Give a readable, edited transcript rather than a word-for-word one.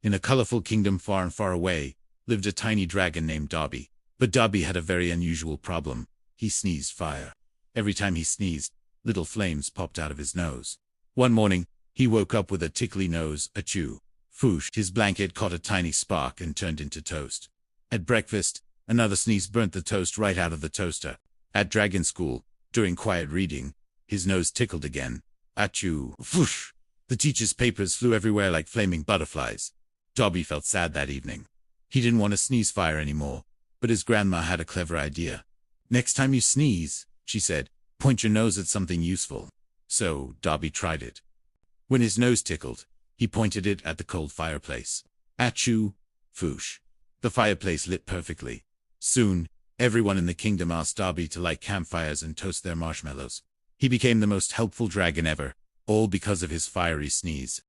In a colorful kingdom far and far away, lived a tiny dragon named Dobby. But Dobby had a very unusual problem. He sneezed fire. Every time he sneezed, little flames popped out of his nose. One morning, he woke up with a tickly nose, achoo. Foosh, his blanket caught a tiny spark and turned into toast. At breakfast, another sneeze burnt the toast right out of the toaster. At dragon school, during quiet reading, his nose tickled again. Achoo, foosh. The teacher's papers flew everywhere like flaming butterflies. Dobby felt sad that evening. He didn't want to sneeze fire anymore, but his grandma had a clever idea. Next time you sneeze, she said, point your nose at something useful. So, Dobby tried it. When his nose tickled, he pointed it at the cold fireplace. Achoo, foosh. The fireplace lit perfectly. Soon, everyone in the kingdom asked Dobby to light campfires and toast their marshmallows. He became the most helpful dragon ever, all because of his fiery sneeze.